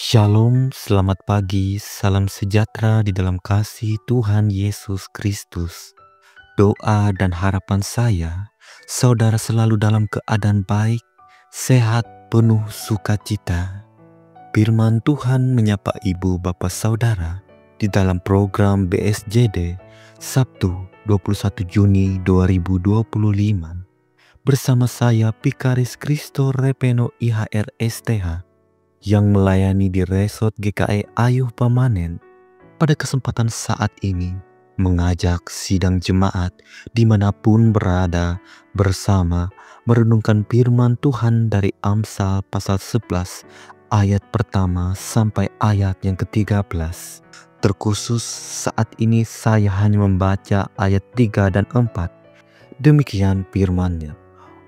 Shalom, selamat pagi, salam sejahtera di dalam kasih Tuhan Yesus Kristus. Doa dan harapan saya, saudara selalu dalam keadaan baik, sehat, penuh sukacita. Firman Tuhan menyapa ibu bapak saudara di dalam program BSJD Sabtu 21 Juni 2025. Bersama saya Pikaris Kristo Repeno IHR STH yang melayani di Resort GKI Ayuh Pamanen. Pada kesempatan saat ini mengajak sidang jemaat dimanapun berada bersama merenungkan firman Tuhan dari Amsal pasal 11 ayat pertama sampai ayat yang ke-13. Terkhusus saat ini saya hanya membaca ayat 3 dan 4. Demikian firman-Nya.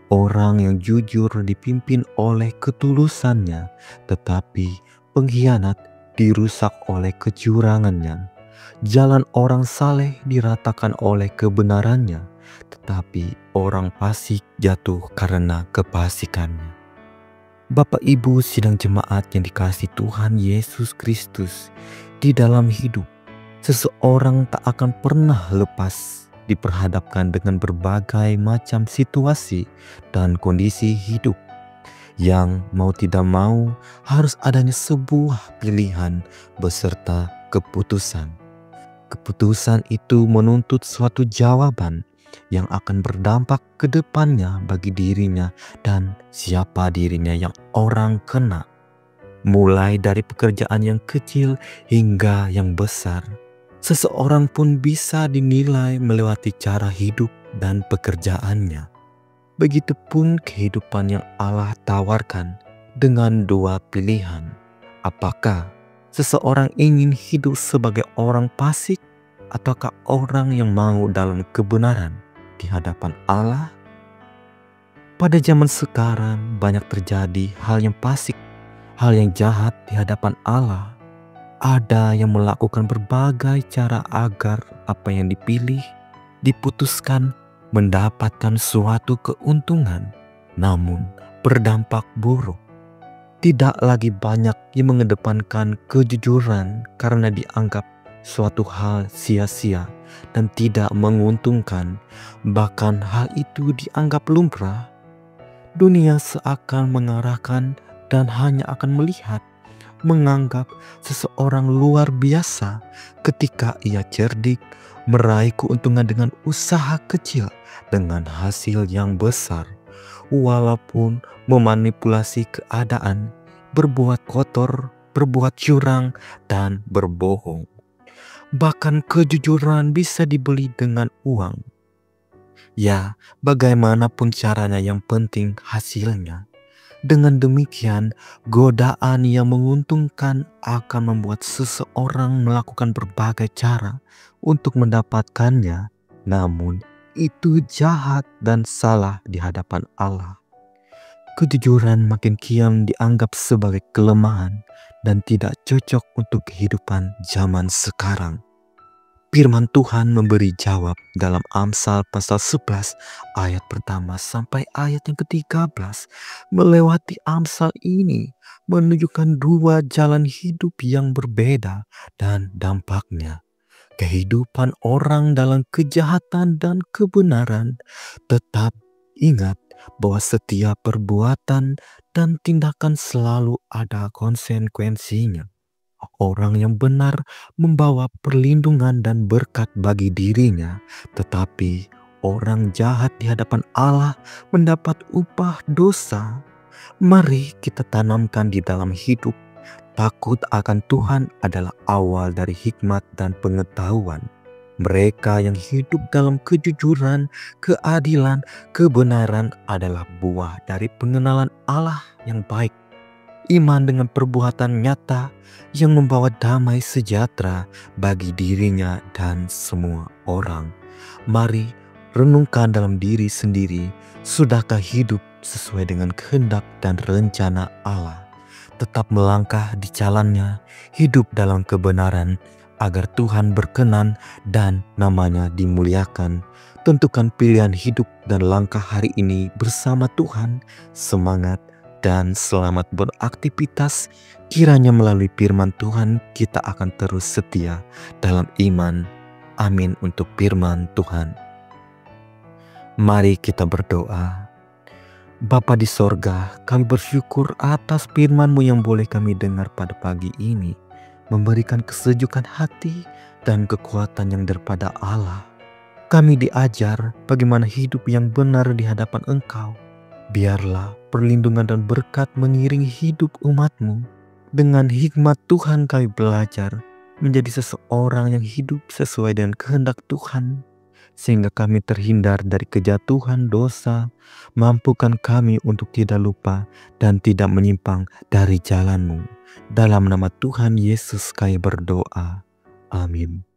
Orang yang jujur dipimpin oleh ketulusannya, tetapi pengkhianat dirusak oleh kecurangannya. Jalan orang saleh diratakan oleh kebenarannya, tetapi orang fasik jatuh karena kefasikannya. Bapak Ibu sidang jemaat yang dikasihi Tuhan Yesus Kristus, di dalam hidup seseorang tak akan pernah lepas diperhadapkan dengan berbagai macam situasi dan kondisi hidup yang mau tidak mau harus adanya sebuah pilihan beserta keputusan. Keputusan itu menuntut suatu jawaban yang akan berdampak ke depannya bagi dirinya dan siapa dirinya yang orang kena. Mulai dari pekerjaan yang kecil hingga yang besar. Seseorang pun bisa dinilai melewati cara hidup dan pekerjaannya. Begitupun kehidupan yang Allah tawarkan dengan dua pilihan. Apakah seseorang ingin hidup sebagai orang fasik ataukah orang yang mau dalam kebenaran di hadapan Allah? Pada zaman sekarang banyak terjadi hal yang fasik, hal yang jahat di hadapan Allah. Ada yang melakukan berbagai cara agar apa yang dipilih, diputuskan, mendapatkan suatu keuntungan, namun berdampak buruk. Tidak lagi banyak yang mengedepankan kejujuran karena dianggap suatu hal sia-sia dan tidak menguntungkan, bahkan hal itu dianggap lumrah. Dunia seakan mengarahkan dan hanya akan melihat, menganggap seseorang luar biasa ketika ia cerdik meraih keuntungan dengan usaha kecil dengan hasil yang besar, walaupun memanipulasi keadaan, berbuat kotor, berbuat curang, dan berbohong. Bahkan kejujuran bisa dibeli dengan uang. Ya, bagaimanapun caranya yang penting hasilnya. Dengan demikian, godaan yang menguntungkan akan membuat seseorang melakukan berbagai cara untuk mendapatkannya, namun itu jahat dan salah di hadapan Allah. Kejujuran makin kian dianggap sebagai kelemahan dan tidak cocok untuk kehidupan zaman sekarang. Firman Tuhan memberi jawab dalam Amsal pasal 11 ayat pertama sampai ayat yang ke-13. Melewati Amsal ini menunjukkan dua jalan hidup yang berbeda dan dampaknya. Kehidupan orang dalam kejahatan dan kebenaran. Tetap ingat bahwa setiap perbuatan dan tindakan selalu ada konsekuensinya. Orang yang benar membawa perlindungan dan berkat bagi dirinya, tetapi orang jahat di hadapan Allah mendapat upah dosa. Mari kita tanamkan di dalam hidup, takut akan Tuhan adalah awal dari hikmat dan pengetahuan. Mereka yang hidup dalam kejujuran, keadilan, kebenaran adalah buah dari pengenalan Allah yang baik. Iman dengan perbuatan nyata yang membawa damai sejahtera bagi dirinya dan semua orang. Mari renungkan dalam diri sendiri, sudahkah hidup sesuai dengan kehendak dan rencana Allah? Tetap melangkah di jalannya, hidup dalam kebenaran, agar Tuhan berkenan dan namanya dimuliakan. Tentukan pilihan hidup dan langkah hari ini bersama Tuhan. Semangat, dan selamat beraktivitas. Kiranya melalui firman Tuhan kita akan terus setia dalam iman. Amin untuk firman Tuhan. Mari kita berdoa. Bapa di sorga, kami bersyukur atas firman-Mu yang boleh kami dengar pada pagi ini, memberikan kesejukan hati dan kekuatan yang daripada Allah. Kami diajar bagaimana hidup yang benar di hadapan Engkau. Biarlah perlindungan dan berkat mengiringi hidup umat-Mu. Dengan hikmat Tuhan kami belajar menjadi seseorang yang hidup sesuai dengan kehendak Tuhan, sehingga kami terhindar dari kejatuhan dosa. Mampukan kami untuk tidak lupa dan tidak menyimpang dari jalan-Mu. Dalam nama Tuhan Yesus kami berdoa. Amin.